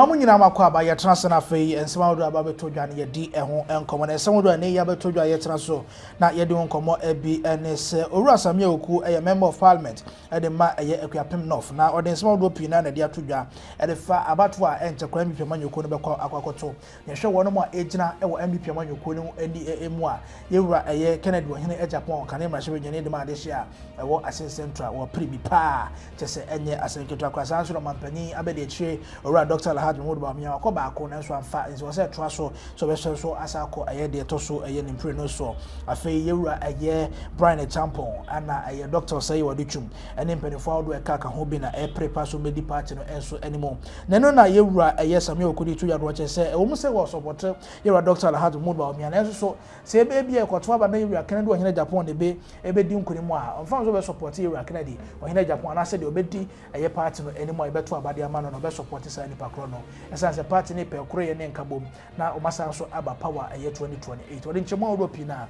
mamu nyina makwa ba ye tena se na fe ensema wodo aba beto dwa ne ye di eho enkomo na ensema wodo ne ya beto dwa ye tena so na ye di enkomo ebi ene se owura Sammi Awuku eye member of parliament e de ma eye akuapem north na ode ensema wodo pina na de atodwa e de fa abato a enche kwa MP Manyoko no bekọ akwakoto ye hwe wono mo ejina e wo MP Manyoko no eni emu a ye wura eye Kennedy Agyapong kan emra hwe nyane de ma de hia e wo Asen Central wo pribi pa chese enye asenketo akwasa nso no mampani abede chire owura Dr. bawumia akoba akọ na nso amfa nso se toa so be so asako aye de to so aye nimpre no so afei yewura aye Brian Champon ana aye Dr. say wadutwum ene mpanifo awdo e kaka ho bi na e prepare so medi party no enso animo neno na yewura aye Sammi Awuku di tu ya do che se e wo mu se wo support yewura Dr. bawumia na enso so se ebe bia e koto aba na yewura Kennedy Agyapong de be ebe di nkunimu a omfa so be support yewura Kennedy Agyapong ana se de obedi aye party no animo e beto abade amano no be support sa ni pakro no esanse party ne pe kro ye ne nkabom na o masa so aba power aye 2028 wode nchemo Europe na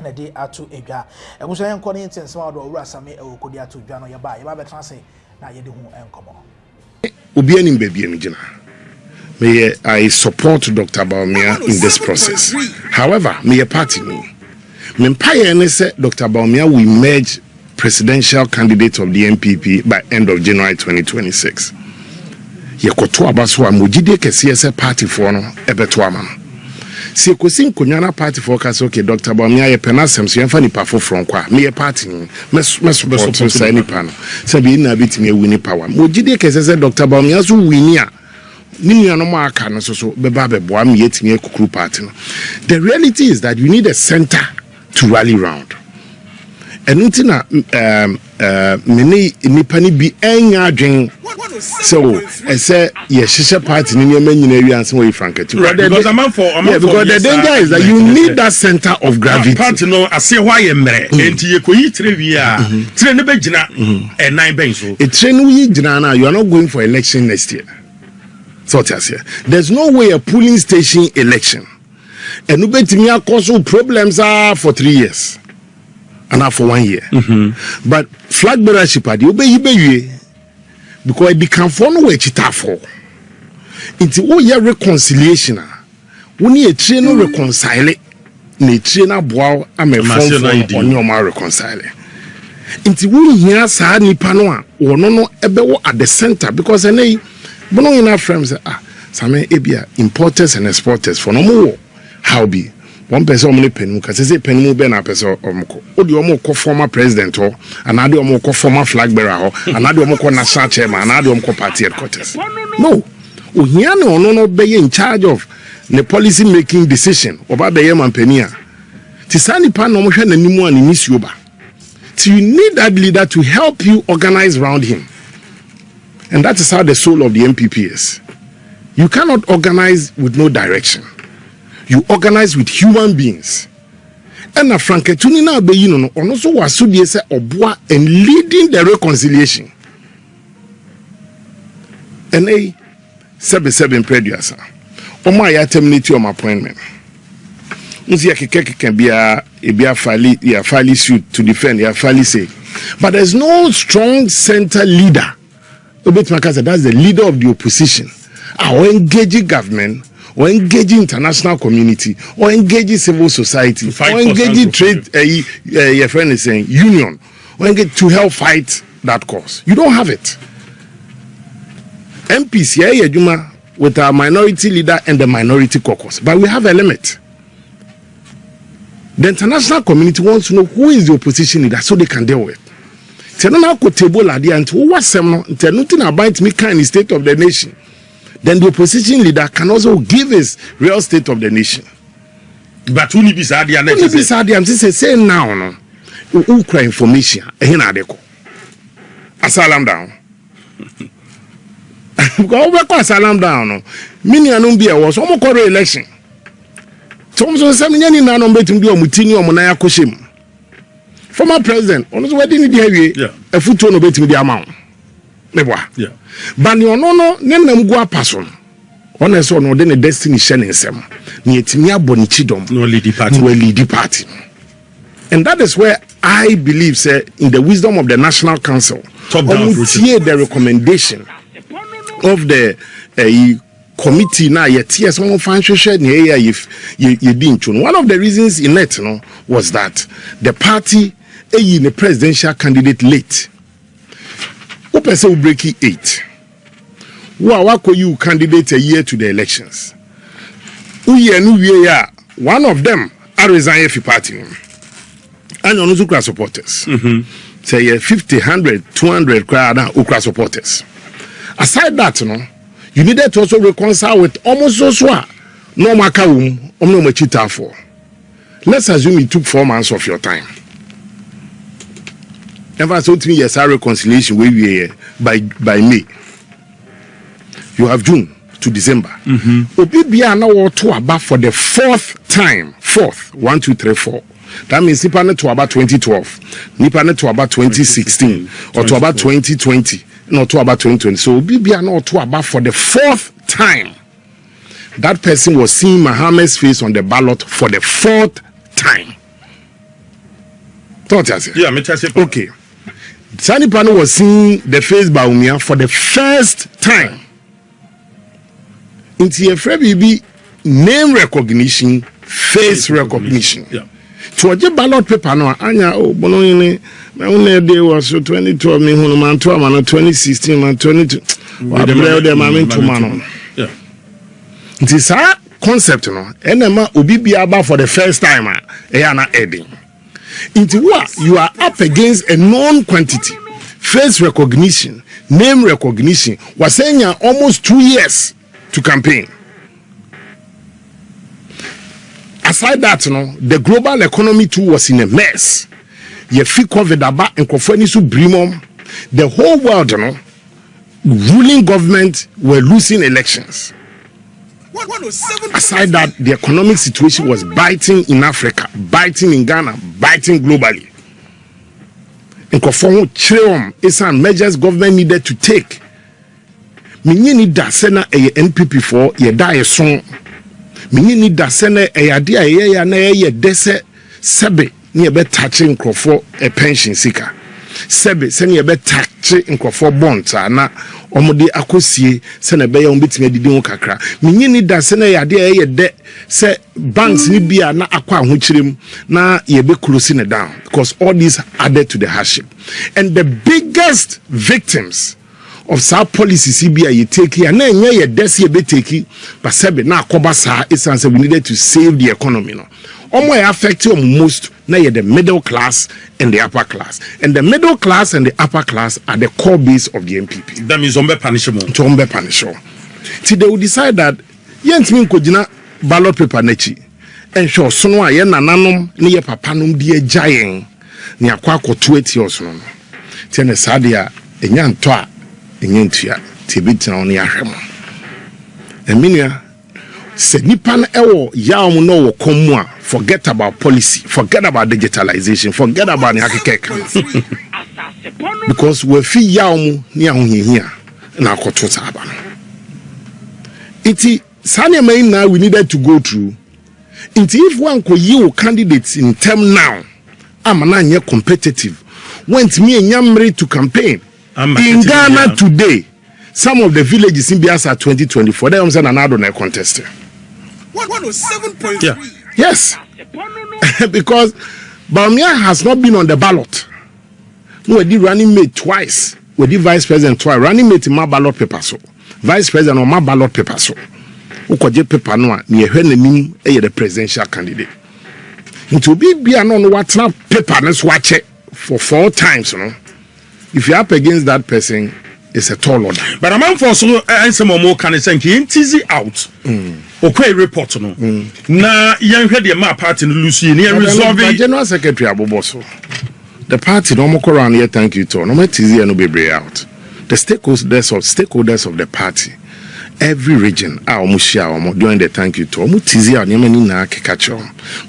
na de atu edwa eguso yen ko ne ntensema do owura Sammi Awuku de atu edwa no ye ba betra se na ye de hu enkomo Obinim baby gina. May I support Dr. Bawumia in this process. However, may a party no. Me say Dr. Bawumia will emerge presidential candidate of the MPP by end of January 2026. Yekoto abaso amogide kese se party for no ebeto ama no. Si ekosin konyana party for ka so okay Dr. Bawumia ye penasem so yemfa nipa foforo kwa me party ni me support so nipa no. Se bi na bitimi wini power. Mogide kese se Dr. Bawumia so wini a ninya no ma aka no so beba beboa me yetimi ekukuru party no. The reality is that you need a center to rally round. Enuti na mene nipa ni bi enya adwen so say ye shisha party ni nyema nyina wi anse we franketi because because the danger is that you need that center of gravity. Party no ase hwa ye mre enti ye koyi tire wi a tire ne be gina enan ben so e tire no yi gina na you are not going for election next year. So there's no way a polling station election and ubetimi akoso problems are for 3 years. And now for 1 year. But flag bearership at the obey because it become for no way chita for. Into all year reconciliation. When you train no reconcile it, ne train a bow am a phone on your man reconcile. Into we hear sad ni panoa or no ebe at the center because any bono in our friends some ebia importers and exporters for no more how be. One person only pen because say pen mu be na person omko odi omo ko former president ho anade omo ko former flag bearer ho anade omo ko national chairman anade omo ko party headquarters no ohia ne ono no be in charge of the policy making decision oba be ye mampania ti sani pa no mo hwe nanimu an ni suoba so you need that leader to help you organize around him, and that is how the soul of the MPP is. You cannot organize with no direction. You organize with human beings. And na franketuni na be no ono so waso die se oboa and leading the reconciliation. And a 77 preduasa. Omo ya terminate your appointment. Unsi ya keke bia fali suit to defend ya fali say. But there's no strong center leader. Obetmaka, that's the leader of the opposition. Our engaging government, or engaging international community, or engaging civil society, or engaging trade, your friend is saying, union, or engage to help fight that cause. You don't have it. MPC, with our minority leader and the minority caucus, but we have a limit. The international community wants to know who is the opposition leader so they can deal with. Tenona ko table adi and who was some tenutin about me kind of state of the nation. Then the opposition leader can also give his real state of the nation. But who need be sad? I'm say now no. Who cry information? Ehina adeko. Asalam down. Go back asalam down no. Mini anum be was omo call election. So say me na no betum bi omutini omuna ya koshim. Former president, on was wedding the a foot on betting the amount. Yeah. But you no, nem go person. On a son, then a destiny shining some. Near Timia Bonichidom, no lead party. And that is where I believe, sir, in the wisdom of the National Council, the recommendation of the committee na yet some function near if you didn't. One of the reasons in it was that the party in the presidential candidate late. Who person will break 8? Who you candidate a year to the elections? One of them are resign for party. And on Ukra supporters. Say 50, 100, 200 Ukra supporters. Aside that, you needed to also reconcile with almost those who are no makawum, omno for. Let's assume it took 4 months of your time. Ever so 3 years reconciliation where we are by May. You have June to December. Obibia now to about for the 4th time. 4th. 1, 2, 3, 4. That means Nipa to about 2012. Nipa to about 2016. Or to about 2020. Not to about 2020. So Obibia now to about for the 4th time. That person was seeing Mohammed's face on the ballot for the 4th time. Yeah, me tell you. Okay. Sani Pano was seeing the face bawumia for the first time. Into a baby name recognition, face recognition. Yeah. To a ballot paper no anya bonoine my only day was 2012 me hono man 2016 man 22. Wa brɛ de ma me ntoma no. Yeah. This concept no enema obi bia ba for the first time na heading. Into what you are up against a known quantity, face recognition, name recognition. Was saying almost 2 years to campaign. Aside that, the global economy too was in a mess. Ye fi COVID aba nkofo su brimom. The whole world, ruling government were losing elections. Aside that, the economic situation was biting in Africa, biting in Ghana, biting globally. Nkofo chreom isan measures government needed to take. Minye ni da sena NPP for ye da ye son. Minye ni da sena ade ya na ye dese sebe ni be touching nkofo pension seeker. Sebe se ni be touch nkofo bonds na omode akosie se na be ya ombetime didi ho kakra. Minye ni da sena ade ye de se banks ni bia na akwa ahochirem na ye be closing it down, because all these added to the hardship. And the biggest victims of South policy CBI you take here na enye ye desi be take but sebe na akoba sa essence we needed to save the economy no omo affected most na ye the middle class and the upper class, and the middle class and the upper class are the core base of the MPP. That means ombe punishment. To ombe punishment. Till they will decide that yentimi nkojina ballot paper nachi ensure sono aye nananom ne ye papanom die giant ne akwa akoto etios no tiene sadia enya nto a enyentua tibitina on ya hwemo eminia se nipa na ewo yawo no wo komu a forget about policy, forget about digitalization, forget about hakekeka because we fi yawo ni ahohihia na akoto saba no iti sane mai na we needed to go through iti if one ko yi candidates in term now amana nye competitive went me enyamre to campaign in Ghana today. Some of the villages in Biasa 2024 they say an Adom contest. 107.3. Yeah. Yes. Because bawumia has not been on the ballot. No, we did running mate twice. We did vice president twice. Running mate in my ballot paper so. Vice president on my ballot paper so. Ukoje paper no ni ehwe nanim the presidential candidate. Into be no what paper na swatch for 4 times, If you're up against that person, it's a tall order. But a man for so answer more can say easy out. Okay, report no. Na young head the map party no Lucy near resolving General Secretary Aboboso. The party no more around here, thank you to no more easy no be out. The stakeholders of the party, every region during the thank you to tizi a nyama ni na kekacho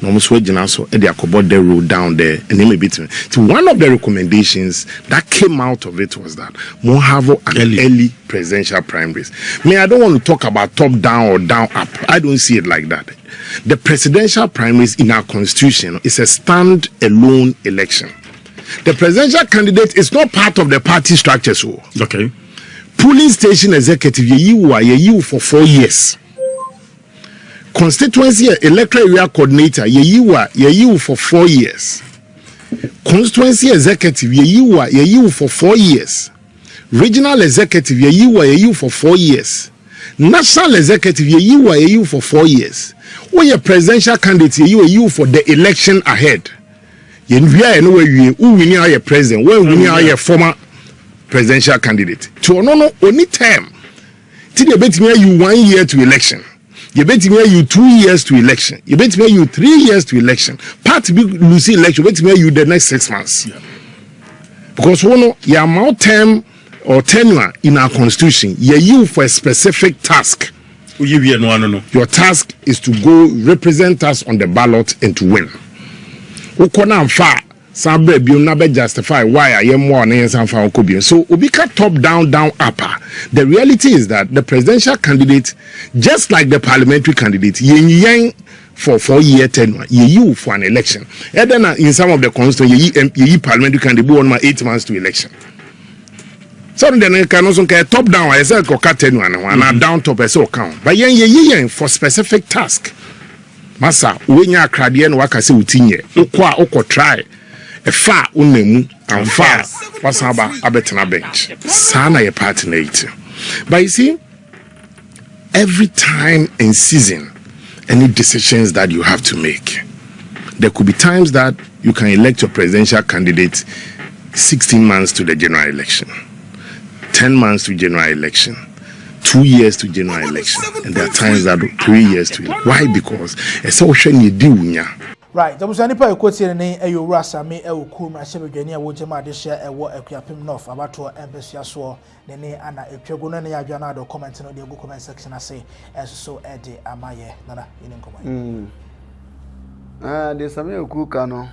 no mo so gina so e dey akobo the road down there and they may be to one of the recommendations that came out of it was that more have an early presidential primaries. I don't want to talk about top down or down up. I don't see it like that. The presidential primaries in our constitution is a stand-alone election. The presidential candidate is not part of the party structure. So okay, polling station executive ye for 4 years. Constituency electoral area coordinator ye for 4 years. Constituency executive ye for 4 years. Regional executive ye for 4 years. National executive ye for 4 years. When your presidential candidate you for the election ahead. You know who winning are your president, when winning are your former presidential candidate. To no only term. Till you bet me you 1 year to election. You bet me you 2 years to election. You bet me you 3 years to election. Part big losing election. Bet me you the next 6 months. Yeah. Because your amount term or tenure in our constitution, you for a specific task. Your task is to go represent us on the ballot and to win. Sabre bi na be justify why I am more na yensan fa okobien. So ubika top down upper. The reality is that the presidential candidate, just like the parliamentary candidate, yen for 4-year tenure, you for an election. And then in some of the constituencies, ye parliamentary candidate on 8 months to election. So then can also get top down. I say ko tenure and down top I say count. But yen for specific task. Masa wenya krade no waka se utinye. Ukwa try. A far unemu and far wasaba abetena bench. Sana ye partnerate. But you see, every time in season, any decisions that you have to make, there could be times that you can elect your presidential candidate 16 months to the general election, 10 months to general election, 2 years to general election, and there are times that 3 years to. Why? Because it's all you do. Right, there was any part of quoting name a Sammi Awuku, my Sebegania, Wojama, this year, a war a Agyapong North, about to embassy as well. Nene and a Tribunani Ajanado commenting on the Google comment section. I say, as so Eddie Amaye, Nana, in comment. There's Sammi Awuku, Cano.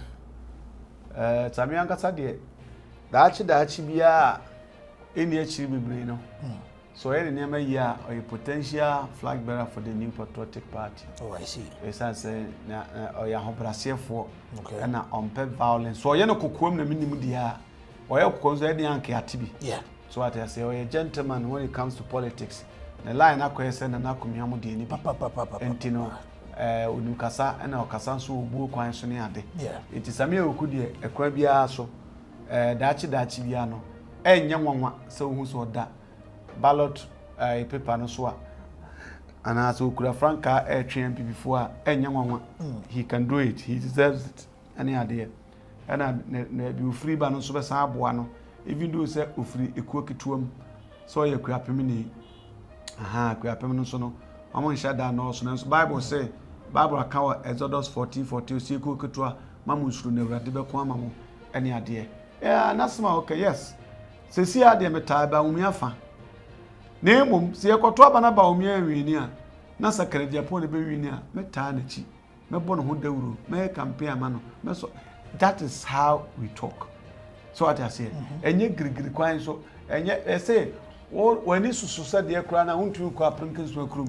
Sammi Ankasadi. That's Bia in the Chibibrino. So any name a year or a potential flag bearer for the new patriotic party. Oh, I see. As I say, or your home for and on pep violence. So you know, cook the minimum dia or you consider the anke atibi. Yeah. So what I say, or a gentleman when it comes to politics. The line up question and Nakumiamu Dini Papa and Tino Udukasa and our Casansu Buku and Soniade. Yeah. It is a mere good a quabia so Dachi Viano. And young one, so who's what that. Ballot paper no so and as who could have franca air train before any young one he can do it, he deserves it. Any idea? And you free ban so sabuano even do say free a quirky to him so you crap him crap so no I'm on Shatta no so Bible say Barbara Cower Exodus 40 see cook mamus through never debe kwamamu any idea. Yeah, that's my okay, yes. Se see idea meta bawumia fa. Nemum, see a cotwaba na bawumia winia. Na sakere Japan be winia. Me ta na chi. Me bon ho dawuru. Me campaign mano. Me so that is how we talk. So what I say, enye grigri kwan so enye say when is susa de kra na untu kwa prinkin so krum.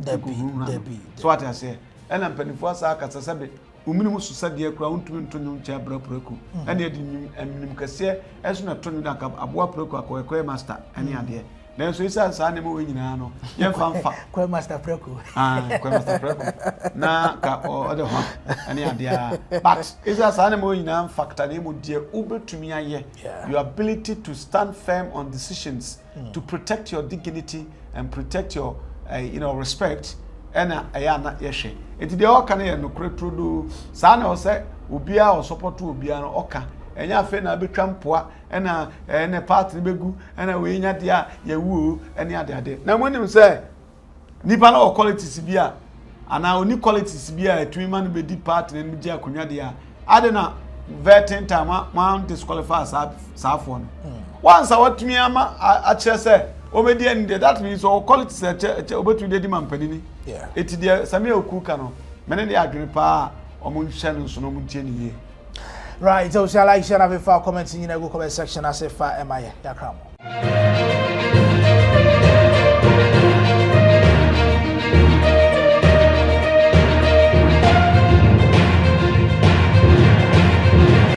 So what I say, and am penifo sa akasa sabe umini susa de kra untu ntonyo ncha bra preku. Ene edi nim kase eso na tonyo da aboa preku akwa master ene ade. Then so isa sa ne mo nyina no ye fanfa kwa master preku kwa master preku na ka other one ani adia but isa sa ne mo nyina factor ne mo die ubetumi aye your ability to stand firm on decisions to protect your dignity and protect your respect and ayana yeshe enti de oka na ye no kretrudu sa na o se obia o support obia no oka enya afe na betwa mpoa ena part ni begu ena we nya dia ya wu ene ade na monim say nipa na qualities bia ana oni qualities bia etumi man be di part na ngi akonwa dia ade na vetting time man disqualify safo no once awatumi ama a kire say o me dia ndi that means all qualities obetumi dey di mampanini eti dia Sammi Awuku ka no mene dey adwene pa omunhye no so no muntie ni ye. Right, so shall I share a comment in the comment section as if I am I.